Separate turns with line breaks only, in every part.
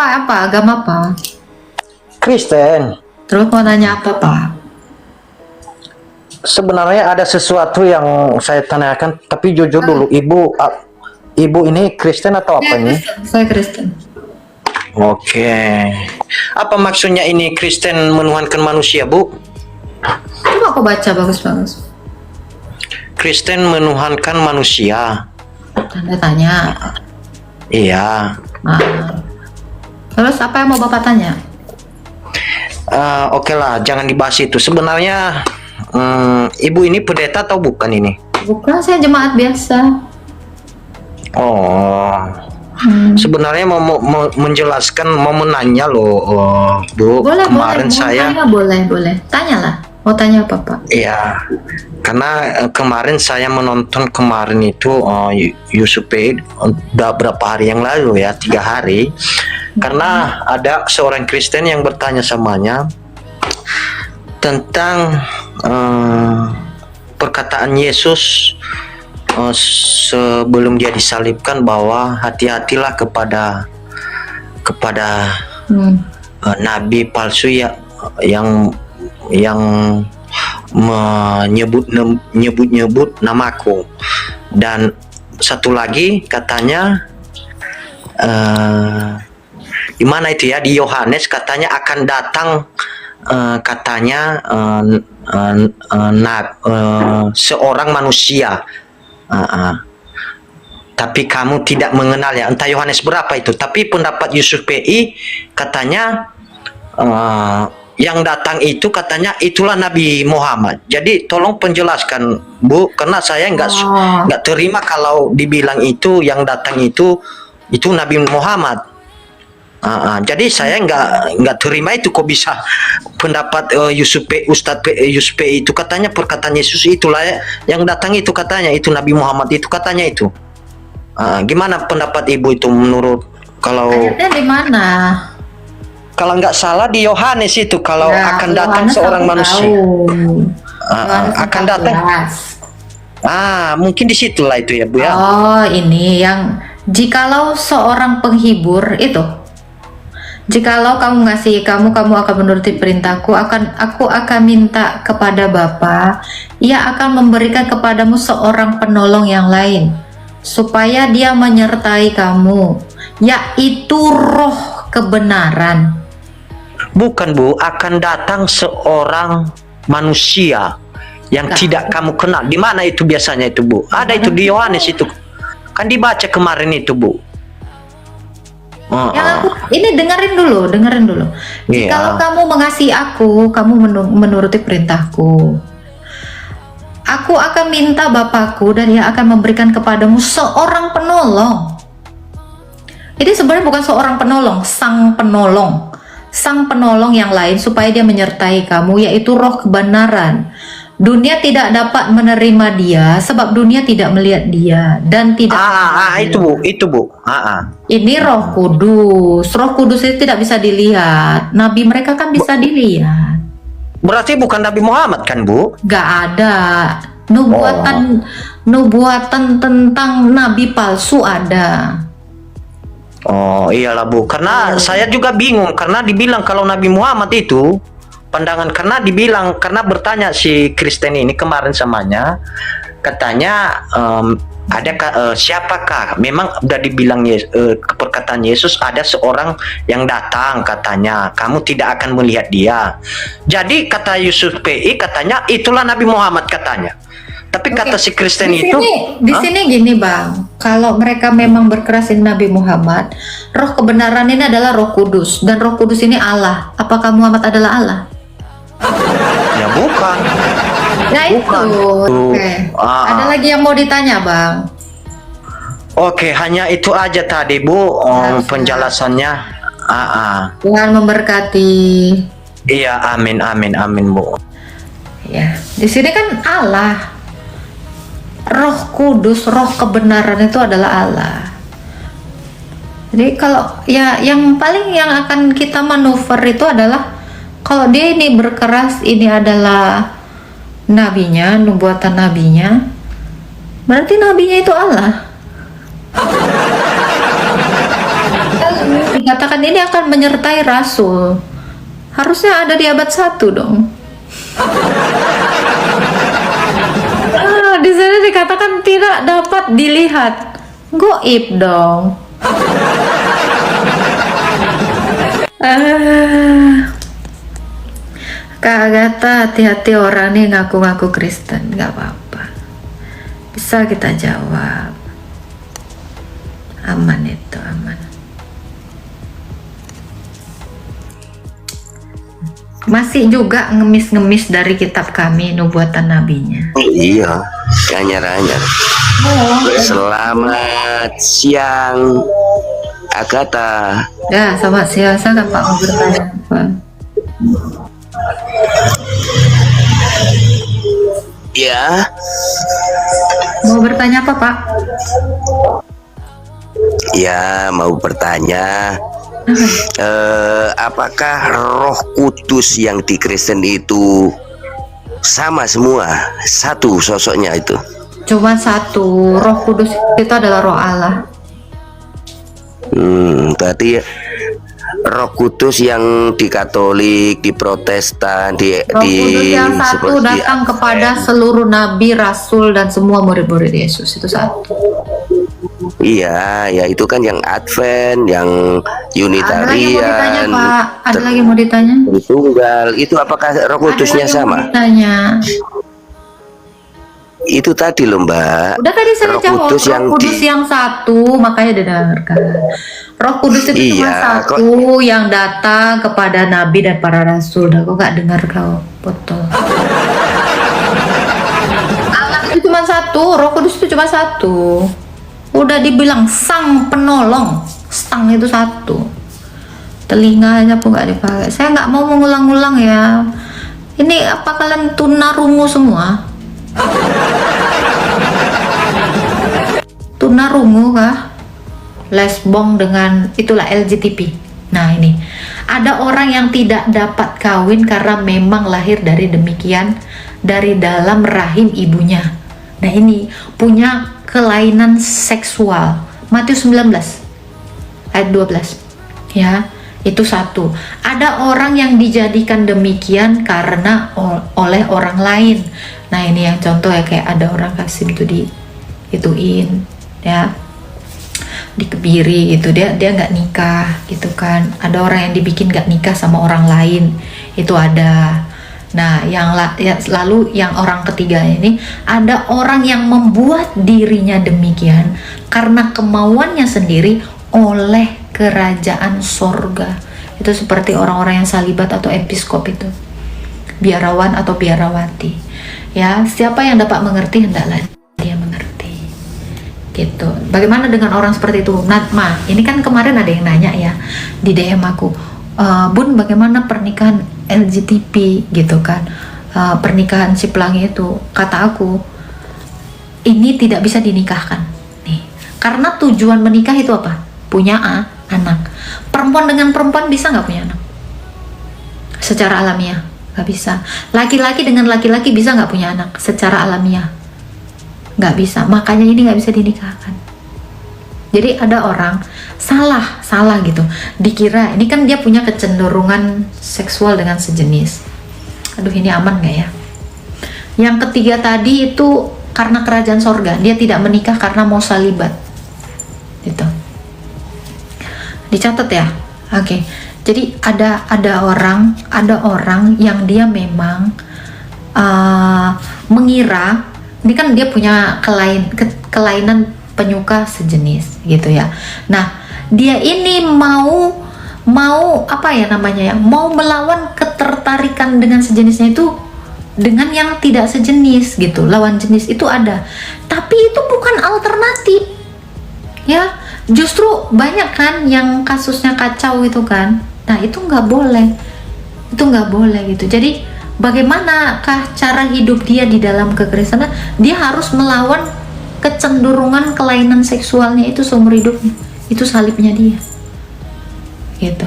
apa agama apa?
Kristen.
Terus mau nanya apa Pak?
Sebenarnya ada sesuatu yang saya tanyakan, tapi jujur dulu, ibu ini Kristen atau apa ini?
Kristen, saya Kristen.
Oke. Apa maksudnya ini Kristen menuhankan manusia, Bu?
Coba aku baca bagus-bagus.
Kristen menuhankan manusia.
Tanda tanya.
Iya.
Nah, terus apa yang mau Bapak tanya?
Oke lah, jangan dibahas itu. Sebenarnya ibu ini pendeta atau bukan ini?
Bukan, saya jemaat biasa.
Oh. Sebenarnya mau menjelaskan, mau menanya loh, Bu.
Boleh,
Kemarin
boleh.
saya
Tanya, boleh. Tanyalah. Mau tanya apa Pak?
Iya, karena kemarin saya menonton kemarin itu Yusuf udah berapa hari yang lalu ya, 3 hari. Karena ada seorang Kristen yang bertanya samanya tentang perkataan Yesus sebelum dia disalibkan, bahwa hati-hatilah kepada nabi palsu ya, yang menyebut namaku. Dan satu lagi katanya di mana itu ya, di Yohanes katanya akan datang katanya seorang manusia, tapi kamu tidak mengenalnya. Entah Yohanes berapa itu, tapi pendapat Yusuf PI katanya yang datang itu katanya itulah Nabi Muhammad. Jadi tolong penjelaskan Bu, karena saya nggak terima kalau dibilang itu yang datang itu Nabi Muhammad. Jadi saya nggak terima itu, kok bisa pendapat Ustadz Yusuf itu katanya perkataan Yesus itulah yang datang itu, katanya itu Nabi Muhammad itu katanya itu. Gimana pendapat Ibu itu menurut, kalau
Ayatnya di mana?
Kalau nggak salah di Yohanes itu, kalau
Ya,
akan datang
Yohanes
seorang
aku
manusia.
Yohanes
Akan
14.
datang. Mungkin disitulah itu ya Bu ya.
Oh, ini yang jikalau seorang penghibur itu. Jikalau kamu ngasihi kamu akan menuruti perintahku, aku akan minta kepada Bapa, ia akan memberikan kepadamu seorang penolong yang lain, supaya dia menyertai kamu, yaitu Roh kebenaran.
Bukan Bu, akan datang seorang manusia yang tidak kamu kenal. Di mana itu biasanya itu Bu? Ada itu di Yohanes itu. Kan dibaca kemarin itu Bu.
Ini dengerin dulu. Kalau kamu mengasihi aku, kamu menuruti perintahku. Aku akan minta Bapakku dan ia akan memberikan kepadamu seorang penolong. Ini sebenarnya bukan seorang penolong, sang penolong yang lain, supaya dia menyertai kamu, yaitu Roh kebenaran. Dunia tidak dapat menerima dia sebab dunia tidak melihat dia dan tidak
itu Bu.
Ini Roh Kudus. Roh Kudus itu tidak bisa dilihat. Nabi mereka kan bisa dilihat.
Berarti bukan Nabi Muhammad kan Bu?
Gak ada nubuatan tentang nabi palsu ada.
Oh iyalah Bu, karena saya juga bingung, karena dibilang kalau Nabi Muhammad itu pandangan, karena bertanya si Kristen ini kemarin samanya, katanya siapakah, memang udah dibilang perkataan Yesus ada seorang yang datang, katanya kamu tidak akan melihat dia. Jadi kata Yusuf PI katanya itulah Nabi Muhammad katanya. Tapi kata si Kristen
Di
itu
sini gini Bang, kalau mereka memang berkerasin Nabi Muhammad, Roh kebenaran ini adalah Roh Kudus, dan Roh Kudus ini Allah. Apakah Muhammad adalah Allah?
ya bukan.
Nah itu. Oke. Ada lagi yang mau ditanya Bang?
Oke, hanya itu aja tadi Bu penjelasannya.
Tuhan memberkati.
Iya, amin Bu.
Ya, di sini kan Allah. Roh Kudus, Roh kebenaran itu adalah Allah. Jadi kalau ya yang paling yang akan kita manuver itu adalah kalau dia ini berkeras, ini adalah nabinya, nubuatan nabinya, berarti nabinya itu Allah. dikatakan ini akan menyertai rasul. Harusnya ada di abad 1 dong. Di sana dikatakan tidak dapat dilihat. Goib dong. Kak Agatha, hati-hati orang nih ngaku-ngaku Kristen. Gak apa-apa, bisa kita jawab. Aman itu, aman. Masih juga ngemis-ngemis dari kitab kami, nubuatan nabinya.
Iya, anyar-anyar. Selamat siang, Agatha.
Ya, selamat siang. Saya Pak mau bertanya apa?
Ya,
Mau bertanya apa, Pak?
ya mau bertanya, apakah Roh Kudus yang di Kristen itu sama semua, satu sosoknya itu?
Cuma satu, Roh Kudus itu adalah Roh Allah.
Berarti Roh Kudus yang di Katolik, di Protestan,
Roh Kudus yang satu datang kepada seluruh nabi, rasul, dan semua murid-murid Yesus. Itu satu.
Iya, ya itu kan yang Advent, yang
Ada lagi yang mau ditanya,
Unitarian,
Pak? Ada lagi yang mau ditanya?
Tunggal. Itu apakah Roh Kudusnya
Ada lagi yang mau
sama?
ditanya?
Itu tadi loh, Mbak.
Udah tadi saya
Roh
jawab,
Kudus
Roh
yang
Kudus yang satu, makanya didengarkan. Roh Kudus itu cuma
Iya,
satu yang datang kepada nabi dan para rasul. Dah, kok gak dengar kau, botol. Allah itu cuma satu, Roh Kudus itu cuma satu. Udah dibilang sang penolong, sang itu satu. Telinganya pun gak dipakai. Saya nggak mau mengulang-ulang ya. Ini apa kalian tunarungu semua? Tunarungu kah? Lesbong dengan itulah LGTB. Nah ini ada orang yang tidak dapat kawin karena memang lahir dari demikian, dari dalam rahim ibunya. Nah ini punya kelainan seksual. Matius 19 ayat 12 ya, itu satu. Ada orang yang dijadikan demikian karena oleh orang lain. Nah ini yang contoh ya, kayak ada orang Kasim tuh ituin ya, dikebiri gitu, dia nggak nikah gitu kan. Ada orang yang dibikin nggak nikah sama orang lain, itu ada. Nah lalu yang orang ketiga ini, ada orang yang membuat dirinya demikian karena kemauannya sendiri oleh kerajaan sorga. Itu seperti orang-orang yang salibat atau episkop itu, biarawan atau biarawati ya. Siapa yang dapat mengerti hendaklah dia mengerti gitu. Bagaimana dengan orang seperti itu? Natma, ini kan kemarin ada yang nanya ya di DM aku, Bun, bagaimana pernikahan LGTB gitu kan, pernikahan si pelangi itu. Kata aku, ini tidak bisa dinikahkan nih, karena tujuan menikah itu apa? Punya anak. Perempuan dengan perempuan bisa nggak punya anak secara alamiah? Nggak bisa. Laki-laki dengan laki-laki bisa nggak punya anak secara alamiah? Nggak bisa. Makanya ini nggak bisa dinikahkan. Jadi ada orang salah gitu, dikira ini kan dia punya kecenderungan seksual dengan sejenis. Aduh, ini aman nggak ya? Yang ketiga tadi itu karena kerajaan sorga, dia tidak menikah karena mau salibat gitu. Dicatat ya. Oke. Jadi ada orang yang dia memang mengira ini kan dia punya kelainan penyuka sejenis gitu ya. Nah, dia ini mau apa ya namanya ya? Mau melawan ketertarikan dengan sejenisnya itu dengan yang tidak sejenis gitu. Lawan jenis itu ada. Tapi itu bukan alternatif. Ya, justru banyak kan yang kasusnya kacau gitu kan. Nah itu nggak boleh, gitu. Jadi bagaimanakah cara hidup dia di dalam kekristenan? Dia harus melawan kecenderungan kelainan seksualnya itu seumur hidupnya. Itu salibnya dia gitu.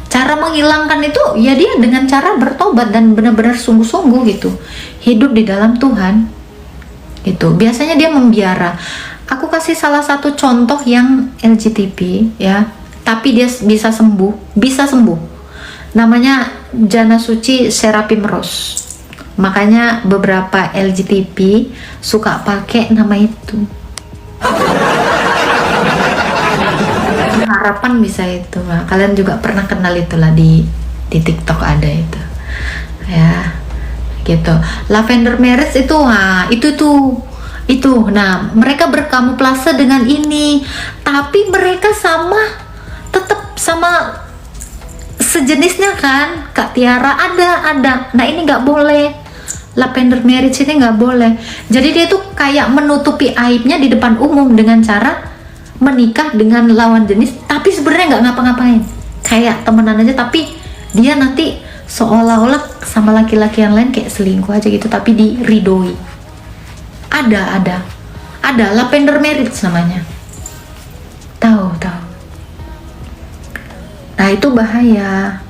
Cara menghilangkan itu ya dia dengan cara bertobat dan benar-benar sungguh-sungguh gitu, hidup di dalam Tuhan gitu. Biasanya dia membiara. Aku kasih salah satu contoh yang LGTB ya, tapi dia bisa sembuh. Namanya Jana Suci Serapim Rose. Makanya beberapa LGTB suka pakai nama itu. Harapan bisa itu. Nah, kalian juga pernah kenal itulah di TikTok ada itu. Ya. Gitu. Lavender Marriage itu itu. Nah, mereka berkamuflase dengan ini, tapi mereka tetap sama sejenisnya kan, Kak Tiara, ada. Nah, ini nggak boleh. Lavender Marriage ini nggak boleh. Jadi dia tuh kayak menutupi aibnya di depan umum dengan cara menikah dengan lawan jenis, tapi sebenarnya nggak ngapa-ngapain, kayak temenan aja, tapi dia nanti seolah-olah sama laki-laki yang lain kayak selingkuh aja gitu, tapi diridoi. Ada Lavender Marriage namanya. Tahu. Nah, itu bahaya.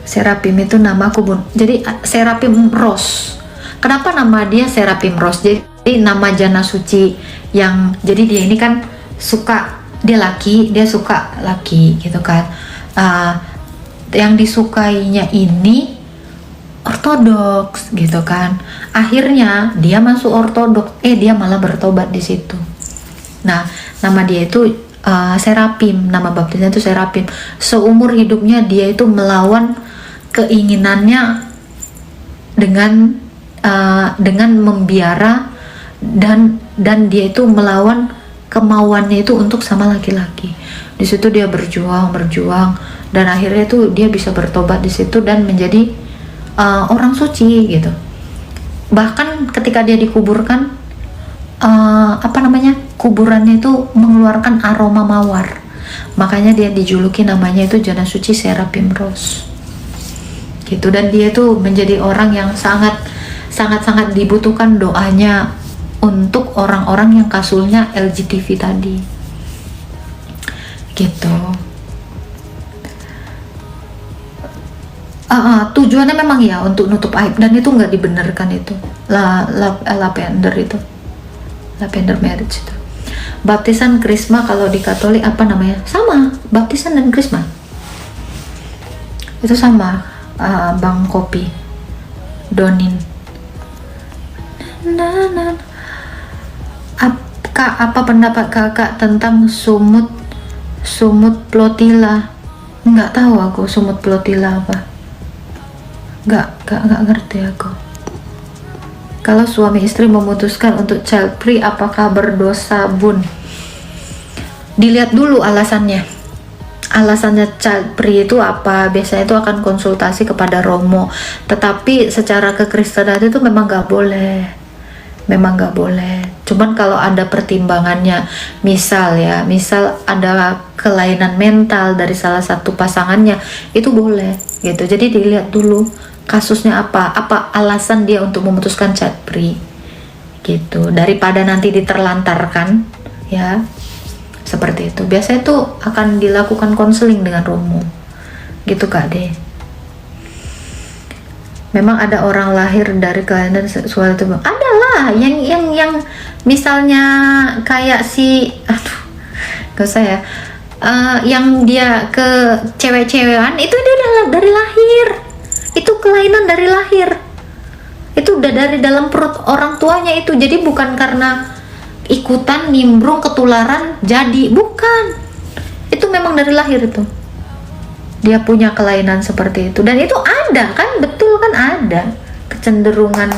Serapim itu nama aku, Bun. Jadi Serapim Rose. Kenapa nama dia Serapim Rose? Jadi nama Jana Suci yang, jadi dia ini kan dia suka laki gitu kan. Yang disukainya ini ortodoks gitu kan. Akhirnya dia masuk ortodoks, dia malah bertobat di situ. Nah, nama dia itu Serapim, nama baptisnya itu Serapim. Seumur hidupnya dia itu melawan keinginannya dengan membiara, dan dia itu melawan kemauannya itu untuk sama laki-laki. Di situ dia berjuang dan akhirnya itu dia bisa bertobat di situ dan menjadi orang suci gitu. Bahkan ketika dia dikuburkan, kuburannya itu mengeluarkan aroma mawar. Makanya dia dijuluki namanya itu Jana Suci Serapim Rose. Gitu, dan dia tuh menjadi orang yang sangat dibutuhkan doanya untuk orang-orang yang kasulnya LGTB tadi. Gitu. Tujuannya memang ya untuk nutup aib, dan itu nggak dibenarkan itu. Lavender Marriage itu. Baptisan Krisma kalau di Katolik apa namanya? Sama, baptisan dan Krisma. Itu sama, Bang Kopi. Donin. Apa pendapat kakak tentang sumut plotila? Nggak tahu aku sumut plotila apa. Nggak ngerti aku. Kalau suami istri memutuskan untuk child free, apakah berdosa, Bun? Dilihat dulu alasannya. Alasannya child free itu apa? Biasanya itu akan konsultasi kepada Romo. Tetapi secara kekristenan itu memang nggak boleh. Cuman kalau ada pertimbangannya, misal ada kelainan mental dari salah satu pasangannya, itu boleh gitu. Jadi dilihat dulu kasusnya apa alasan dia untuk memutuskan child free gitu, daripada nanti diterlantarkan ya, seperti itu. Biasanya itu akan dilakukan konseling dengan Romo gitu, Kak De. Memang ada orang lahir dari kelainan seksual itu, Bang? Adalah yang misalnya kayak gak usah ya, yang dia ke cewek-cewekan itu dia dari lahir, itu kelainan dari lahir, itu udah dari dalam perut orang tuanya itu. Jadi bukan karena ikutan nimbrung ketularan jadi, bukan, itu memang dari lahir itu dia punya kelainan seperti itu. Dan itu ada kan, betul kan, ada kecenderungan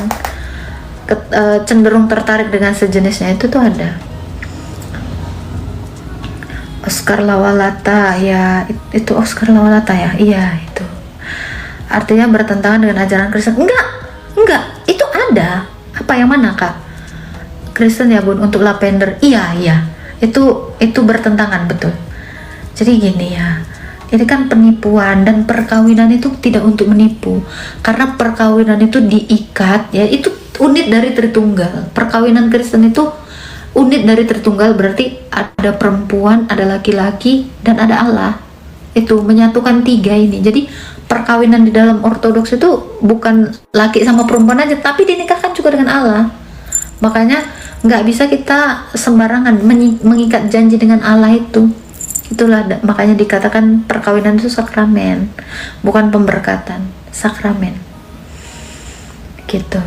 cenderung tertarik dengan sejenisnya, itu tuh ada. Oscar Lawalata ya, itu Oscar Lawalata ya, iya itu. Artinya bertentangan dengan ajaran Kristen? Enggak, itu ada. Apa yang mana, Kak? Kristen ya, Bun, untuk lavender? Iya, itu bertentangan, betul. Jadi gini ya, ini kan penipuan, dan perkawinan itu tidak untuk menipu, karena perkawinan itu diikat ya, itu unit dari Tritunggal. Perkawinan Kristen itu unit dari Tritunggal, berarti ada perempuan, ada laki-laki, dan ada Allah. Itu menyatukan tiga ini. Jadi perkawinan di dalam ortodoks itu bukan laki sama perempuan aja, tapi dinikahkan juga dengan Allah. Makanya nggak bisa kita sembarangan mengikat janji dengan Allah itu. Itulah makanya dikatakan perkawinan itu sakramen, bukan pemberkatan, sakramen. Gitu.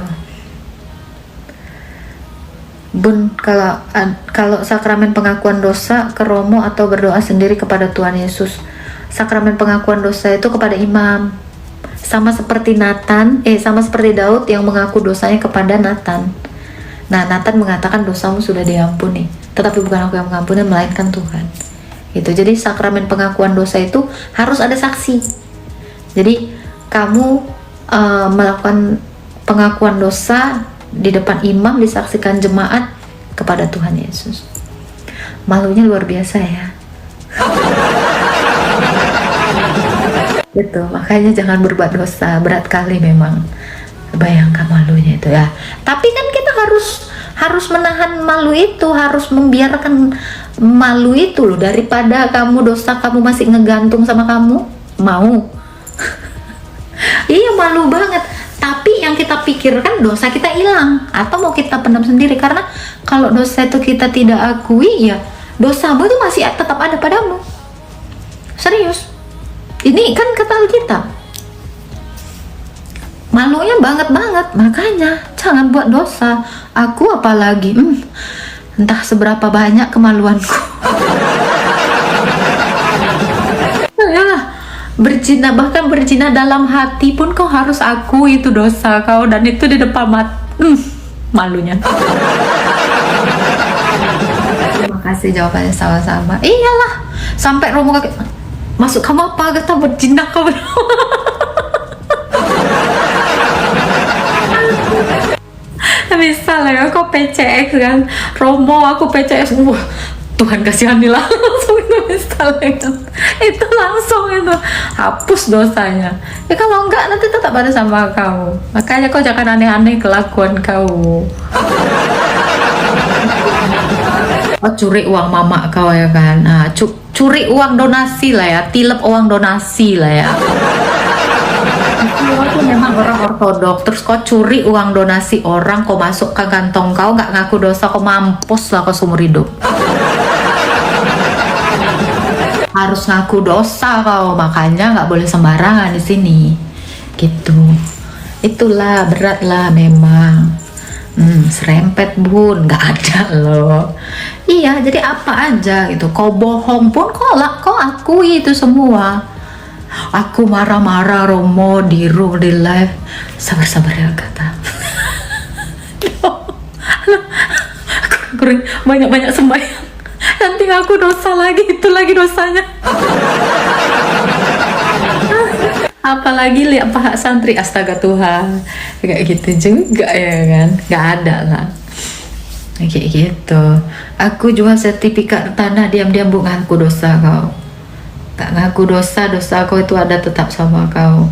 Bun, kalau sakramen pengakuan dosa ke Romo atau berdoa sendiri kepada Tuhan Yesus. Sakramen pengakuan dosa itu kepada imam. Sama seperti sama seperti Daud yang mengaku dosanya kepada Nathan. Nah, Nathan mengatakan dosamu sudah diampuni, tetapi bukan aku yang mengampuni, melainkan Tuhan. Gitu. Jadi sakramen pengakuan dosa itu harus ada saksi. Jadi kamu melakukan pengakuan dosa di depan imam, disaksikan jemaat kepada Tuhan Yesus. Malunya luar biasa ya. Gitu, makanya jangan berbuat dosa, berat kali memang. Bayangkan malunya itu ya. Tapi kan kita harus menahan malu itu, harus membiarkan malu itu loh, daripada kamu dosa kamu masih ngegantung sama kamu. Mau? Iya, malu banget. Tapi yang kita pikirkan dosa kita hilang atau mau kita pendam sendiri, karena kalau dosa itu kita tidak akui, ya dosamu itu masih tetap ada padamu. Serius. Ini kan kata Alkitab. Malunya banget, makanya jangan buat dosa. Aku apalagi, entah seberapa banyak kemaluanku. Ya, bahkan berzina dalam hati pun kau harus akui itu dosa kau, dan itu di depan malunya. Terima kasih jawabannya, sama-sama. Iyalah, sampai Romo kaget, masuk kamu apa, kata berzina kau. Misalnya aku PCX kan, Romo aku PCX, Tuhan kasihanilah, langsung itu misalnya kan. Itu langsung itu hapus dosanya. Ya kalau enggak nanti tetap ada sama kamu. Makanya kau jangan aneh-aneh kelakuan kau. Oh, curi uang mama kau ya kan. Nah, curi uang donasi lah ya, tilep uang donasi lah ya. Kau tuh memang orang ortodok, terus kau curi uang donasi orang, kau masuk ke kantong kau, nggak ngaku dosa, kau mampus lah kau seumur hidup. Harus ngaku dosa kau, makanya nggak boleh sembarangan di sini. Gitu. Itulah berat lah memang. Serempet bun, nggak ada loh. Iya, jadi apa aja gitu. Kau bohong pun kau akui itu semua. Aku marah-marah Romo di live. Sabar ya kata. Aku banyak-banyak sembahyang. Nanti aku dosa lagi, itu lagi dosanya. Apalagi lihat Pak santri, astaga Tuhan, kayak gitu juga ya kan, nggak ada lah kayak gitu. Aku jual sertifikat tanah diam-diam, bu, ngaku dosa kau, tak ngaku dosa aku itu ada tetap sama kau.